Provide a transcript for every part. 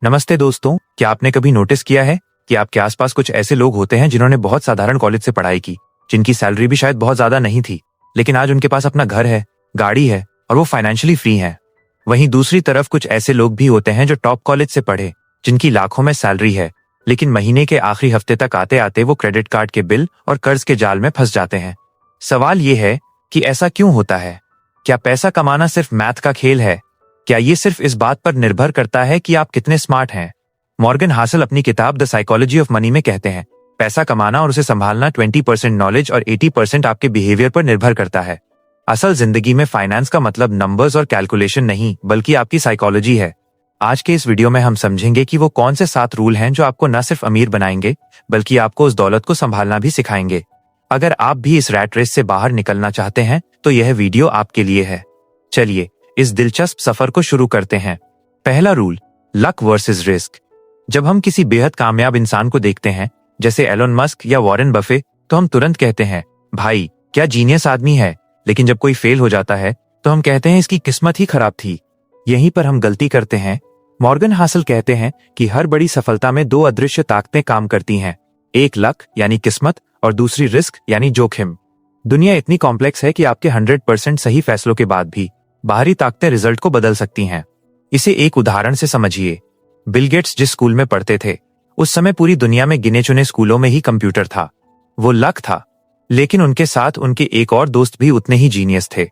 नमस्ते दोस्तों, क्या आपने कभी नोटिस किया है कि आपके आसपास कुछ ऐसे लोग होते हैं जिन्होंने बहुत साधारण कॉलेज से पढ़ाई की, जिनकी सैलरी भी शायद बहुत ज्यादा नहीं थी, लेकिन आज उनके पास अपना घर है, गाड़ी है और वो फाइनेंशियली फ्री हैं। वहीं दूसरी तरफ कुछ ऐसे लोग भी होते हैं जो टॉप कॉलेज से पढ़े, जिनकी लाखों में सैलरी है, लेकिन महीने के आखिरी हफ्ते तक आते आते वो क्रेडिट कार्ड के बिल और कर्ज के जाल में फंस जाते हैं। सवाल ये है कि ऐसा क्यों होता है? क्या पैसा कमाना सिर्फ मैथ का खेल है? क्या ये सिर्फ इस बात पर निर्भर करता है कि आप कितने स्मार्ट हैं? मॉर्गन हासल अपनी किताब द साइकोलॉजी ऑफ मनी में कहते हैं, पैसा कमाना और उसे संभालना 20% नॉलेज और 80% आपके बिहेवियर पर निर्भर करता है। असल जिंदगी में फाइनेंस का मतलब नंबर्स और कैलकुलेशन नहीं, बल्कि आपकी साइकोलॉजी है। आज के इस वीडियो में हम समझेंगे कि वो कौन से 7 रूल हैं जो आपको न सिर्फ अमीर बनाएंगे, बल्कि आपको उस दौलत को संभालना भी सिखाएंगे। अगर आप भी इस रैट रेस से बाहर निकलना चाहते हैं तो यह वीडियो आपके लिए है। चलिए इस दिलचस्प सफर को शुरू करते हैं। पहला रूल, लक वर्सेस रिस्क। जब हम किसी बेहद कामयाब इंसान को देखते हैं, जैसे एलोन मस्क या वॉरेन बफे, तो हम तुरंत कहते हैं, भाई क्या जीनियस आदमी है। लेकिन जब कोई फेल हो जाता है तो हम कहते हैं इसकी किस्मत ही खराब थी। यहीं पर हम गलती करते हैं। मॉर्गन हासल कहते हैं कि हर बड़ी सफलता में 2 अदृश्य ताकतें काम करती हैं, एक लक यानी किस्मत और दूसरी रिस्क यानी जोखिम। दुनिया इतनी कॉम्प्लेक्स है कि आपके 100% सही फैसलों के बाद भी बाहरी ताकतें रिजल्ट को बदल सकती हैं। इसे एक उदाहरण से समझिए। बिल गेट्स जिस स्कूल में पढ़ते थे, उस समय पूरी दुनिया में गिने चुने स्कूलों में ही कंप्यूटर था। वो लक था, लेकिन उनके साथ उनके एक और दोस्त भी उतने ही जीनियस थे।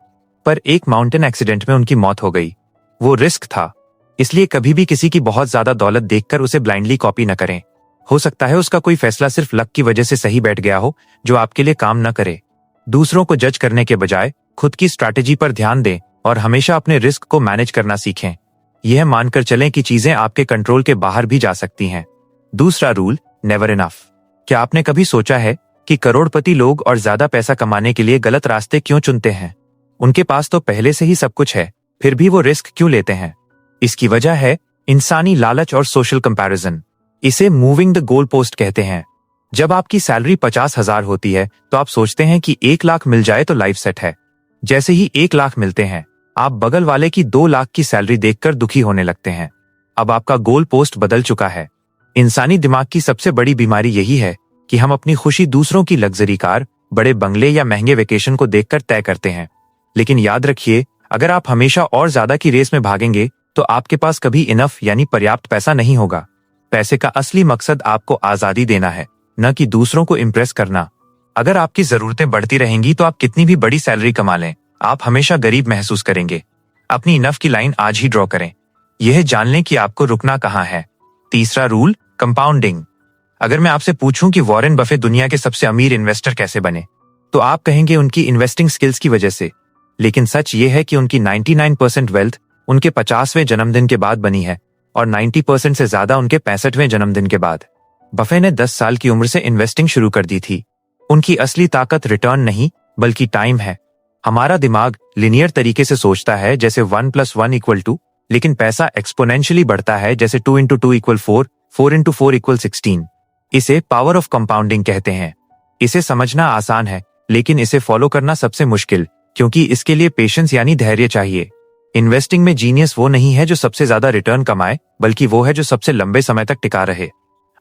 पर एक माउंटेन एक्सीडेंट में उनकी मौत हो गई। वो रिस्क था। इसलिए कभी भी किसी की बहुत ज्यादा दौलत देखकर उसे ब्लाइंडली कॉपी न करें। हो सकता है उसका कोई फैसला सिर्फ लक की वजह से सही बैठ गया हो, जो आपके लिए काम न करे। दूसरों को जज करने के बजाय खुद की स्ट्रैटेजी पर ध्यान दें और हमेशा अपने रिस्क को मैनेज करना सीखें। यह मानकर चलें कि चीजें आपके कंट्रोल के बाहर भी जा सकती हैं। दूसरा रूल, नेवर इनफ। क्या आपने कभी सोचा है कि करोड़पति लोग और ज्यादा पैसा कमाने के लिए गलत रास्ते क्यों चुनते हैं? उनके पास तो पहले से ही सब कुछ है, फिर भी वो रिस्क क्यों लेते हैं? इसकी वजह है इंसानी लालच और सोशल कंपैरिजन। इसे मूविंग द गोल पोस्ट कहते हैं। जब आपकी सैलरी 50,000 होती है तो आप सोचते हैं कि 1 लाख मिल जाए तो लाइफ सेट है। जैसे ही 1 लाख मिलते हैं, आप बगल वाले की 2 लाख की सैलरी देखकर दुखी होने लगते हैं। अब आपका गोल पोस्ट बदल चुका है। इंसानी दिमाग की सबसे बड़ी बीमारी यही है कि हम अपनी खुशी दूसरों की लग्जरी कार, बड़े बंगले या महंगे वेकेशन को देखकर तय करते हैं। लेकिन याद रखिए, अगर आप हमेशा और ज्यादा की रेस में भागेंगे तो आपके पास कभी इनफ यानी पर्याप्त पैसा नहीं होगा। पैसे का असली मकसद आपको आजादी देना है, न कि दूसरों को इम्प्रेस करना। अगर आपकी जरूरतें बढ़ती रहेंगी तो आप कितनी भी बड़ी सैलरी कमा लें, आप हमेशा गरीब महसूस करेंगे। अपनी इनफ की लाइन आज ही ड्रॉ करें। यह जान लें कि आपको रुकना कहाँ है। तीसरा रूल, कंपाउंडिंग। अगर मैं आपसे पूछूं कि वॉरेन बफे दुनिया के सबसे अमीर इन्वेस्टर कैसे बने, तो आप कहेंगे उनकी इन्वेस्टिंग स्किल्स की वजह से। लेकिन सच ये है कि उनकी 99% वेल्थ उनके 50वें जन्मदिन के बाद बनी है और 90% से ज्यादा उनके 65वें जन्मदिन के बाद। बफे ने 10 साल की उम्र से इन्वेस्टिंग शुरू कर दी थी। उनकी असली ताकत रिटर्न नहीं, बल्कि टाइम है। हमारा दिमाग लिनियर तरीके से सोचता है, जैसे 1 + 1 = 2, लेकिन पैसा एक्सपोनेंशियली बढ़ता है, जैसे 2 × 2 = 4, 4 × 4 = 16। इसे पावर ऑफ कंपाउंडिंग कहते हैं। इसे समझना आसान है, लेकिन इसे फॉलो करना सबसे मुश्किल, क्योंकि इसके लिए पेशेंस यानी धैर्य चाहिए। इन्वेस्टिंग में जीनियस वो नहीं है जो सबसे ज्यादा रिटर्न कमाए, बल्कि वो है जो सबसे लंबे समय तक टिका रहे।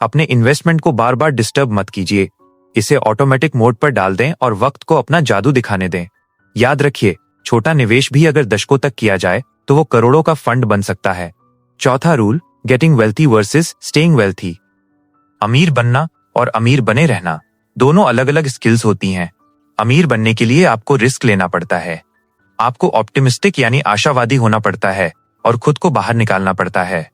अपने इन्वेस्टमेंट को बार बार डिस्टर्ब मत कीजिए। इसे ऑटोमेटिक मोड पर डाल दें और वक्त को अपना जादू दिखाने दें। याद रखिए, छोटा निवेश भी अगर दशकों तक किया जाए तो वो करोड़ों का फंड बन सकता है। चौथा rule, getting wealthy versus staying wealthy. अमीर बनना और अमीर बने रहना दोनों अलग अलग स्किल्स होती हैं। अमीर बनने के लिए आपको रिस्क लेना पड़ता है। आपको ऑप्टिमिस्टिक यानी आशावादी होना पड़ता है और खुद को बाहर निकालना पड़ता है।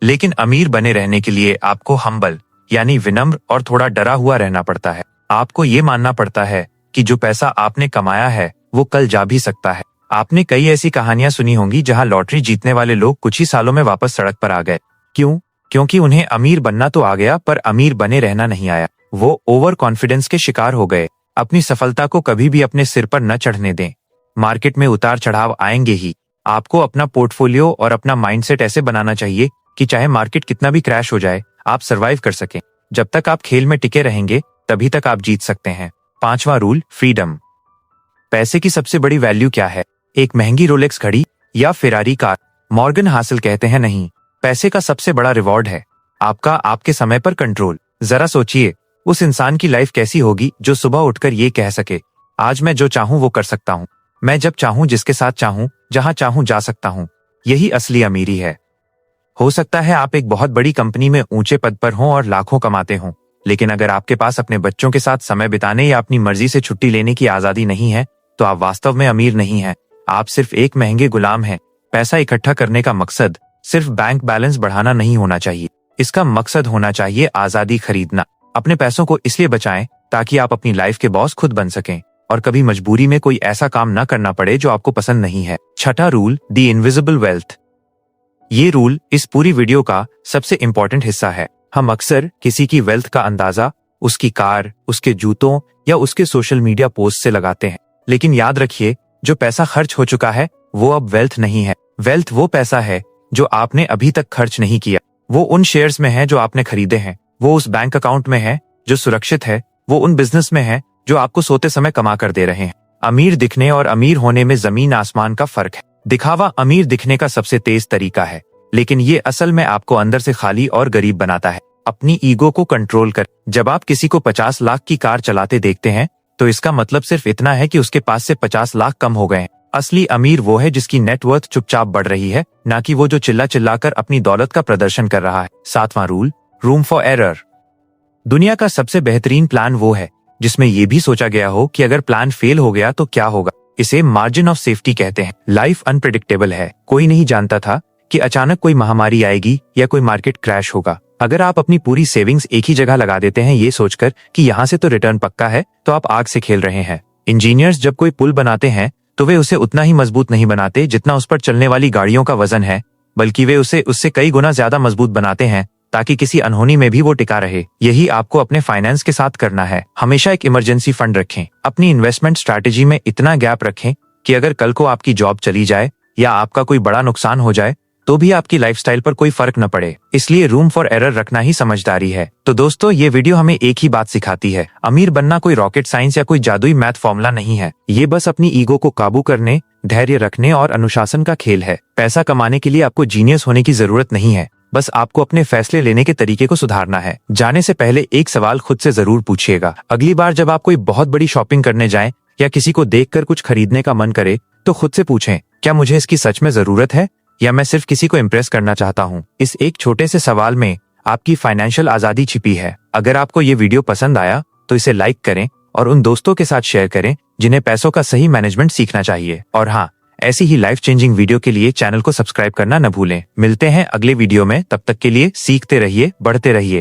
लेकिन अमीर बने रहने के लिए आपको हम्बल यानी विनम्र और थोड़ा डरा हुआ रहना पड़ता है। आपको ये मानना पड़ता है कि जो पैसा आपने कमाया है वो कल जा भी सकता है। आपने कई ऐसी कहानियां सुनी होंगी जहां लॉटरी जीतने वाले लोग कुछ ही सालों में वापस सड़क पर आ गए। क्यों? क्योंकि उन्हें अमीर बनना तो आ गया, पर अमीर बने रहना नहीं आया। वो ओवर कॉन्फिडेंस के शिकार हो गए। अपनी सफलता को कभी भी अपने सिर पर न चढ़ने दें। मार्केट में उतार चढ़ाव आएंगे ही। आपको अपना पोर्टफोलियो और अपना माइंडसेट ऐसे बनाना चाहिए कि चाहे मार्केट कितना भी क्रैश हो जाए, आप सरवाइव कर सकें। जब तक आप खेल में टिके रहेंगे, तभी तक आप जीत सकते हैं। पांचवा रूल, फ्रीडम। पैसे की सबसे बड़ी वैल्यू क्या है? एक महंगी रोलेक्स घड़ी या फेरारी कार? मॉर्गन हासल कहते हैं नहीं, पैसे का सबसे बड़ा रिवॉर्ड है आपका आपके समय पर कंट्रोल। जरा सोचिए, उस इंसान की लाइफ कैसी होगी जो सुबह उठकर ये कह सके, आज मैं जो चाहूं वो कर सकता हूं, मैं जब चाहूं जिसके साथ चाहूं जहां चाहूं जा सकता हूं। यही असली अमीरी है। हो सकता है आप एक बहुत बड़ी कंपनी में ऊंचे पद पर हों और लाखों कमाते हों, लेकिन अगर आपके पास अपने बच्चों के साथ समय बिताने या अपनी मर्जी से छुट्टी लेने की आजादी नहीं है, तो आप वास्तव में अमीर नहीं हैं। आप सिर्फ एक महंगे गुलाम हैं। पैसा इकट्ठा करने का मकसद सिर्फ बैंक बैलेंस बढ़ाना नहीं होना चाहिए। इसका मकसद होना चाहिए आजादी खरीदना। अपने पैसों को इसलिए बचाएं ताकि आप अपनी लाइफ के बॉस खुद बन सकें और कभी मजबूरी में कोई ऐसा काम न करना पड़े जो आपको पसंद नहीं है। छठा रूल, द इनविजिबल वेल्थ। ये रूल इस पूरी वीडियो का सबसे इंपॉर्टेंट हिस्सा है। हम अक्सर किसी की वेल्थ का अंदाजा उसकी कार, उसके जूतों या उसके सोशल मीडिया पोस्ट से लगाते हैं, लेकिन याद रखिए, जो पैसा खर्च हो चुका है वो अब वेल्थ नहीं है। वेल्थ वो पैसा है जो आपने अभी तक खर्च नहीं किया। वो उन शेयर्स में है जो आपने खरीदे हैं, वो उस बैंक अकाउंट में है जो सुरक्षित है, वो उन बिजनेस में है जो आपको सोते समय कमा कर दे रहे हैं। अमीर दिखने और अमीर होने में जमीन आसमान का फर्क है। दिखावा अमीर दिखने का सबसे तेज तरीका है, लेकिन ये असल में आपको अंदर से खाली और गरीब बनाता है। अपनी ईगो को कंट्रोल कर। जब आप किसी को 50 लाख की कार चलाते देखते हैं तो इसका मतलब सिर्फ इतना है कि उसके पास से 50 लाख कम हो गए हैं। असली अमीर वो है जिसकी नेटवर्थ चुपचाप बढ़ रही है, ना कि वो जो चिल्ला चिल्लाकर अपनी दौलत का प्रदर्शन कर रहा है। सातवां रूल, रूम फॉर एरर। दुनिया का सबसे बेहतरीन प्लान वो है जिसमें यह भी सोचा गया हो कि अगर प्लान फेल हो गया तो क्या होगा। इसे मार्जिन ऑफ सेफ्टी कहते हैं। लाइफ अनप्रेडिक्टेबल है। कोई नहीं जानता था कि अचानक कोई महामारी आएगी या कोई मार्केट क्रैश होगा। अगर आप अपनी पूरी सेविंग्स एक ही जगह लगा देते हैं ये सोचकर कि यहाँ से तो रिटर्न पक्का है, तो आप आग से खेल रहे हैं। इंजीनियर्स जब कोई पुल बनाते हैं तो वे उसे उतना ही मजबूत नहीं बनाते जितना उस पर चलने वाली गाड़ियों का वजन है, बल्कि वे उसे उससे कई गुना ज्यादा मजबूत बनाते हैं ताकि किसी अनहोनी में भी वो टिका रहे। यही आपको अपने फाइनेंस के साथ करना है। हमेशा एक इमरजेंसी फंड रखें। अपनी इन्वेस्टमेंट स्ट्रैटेजी में इतना गैप रखें कि अगर कल को आपकी जॉब चली जाए या आपका कोई बड़ा नुकसान हो जाए तो भी आपकी लाइफस्टाइल पर कोई फर्क न पड़े। इसलिए रूम फॉर एरर रखना ही समझदारी है। तो दोस्तों, ये वीडियो हमें एक ही बात सिखाती है, अमीर बनना कोई रॉकेट साइंस या कोई जादुई मैथ फॉर्मूला नहीं है। ये बस अपनी ईगो को काबू करने, धैर्य रखने और अनुशासन का खेल है। पैसा कमाने के लिए आपको जीनियस होने की जरूरत नहीं है, बस आपको अपने फैसले लेने के तरीके को सुधारना है। जाने से पहले एक सवाल खुद से जरूर पूछिएगा। अगली बार जब आप कोई बहुत बड़ी शॉपिंग करने जाएं या किसी को देखकर कुछ खरीदने का मन करे तो खुद से पूछें, क्या मुझे इसकी सच में जरूरत है या मैं सिर्फ किसी को इम्प्रेस करना चाहता हूँ। इस एक छोटे से सवाल में आपकी फाइनेंशियल आजादी छिपी है। अगर आपको ये वीडियो पसंद आया तो इसे लाइक करें और उन दोस्तों के साथ शेयर करें जिन्हें पैसों का सही मैनेजमेंट सीखना चाहिए। और हाँ, ऐसी ही लाइफ चेंजिंग वीडियो के लिए चैनल को सब्सक्राइब करना न भूलें। मिलते हैं अगले वीडियो में, तब तक के लिए सीखते रहिए, बढ़ते रहिए।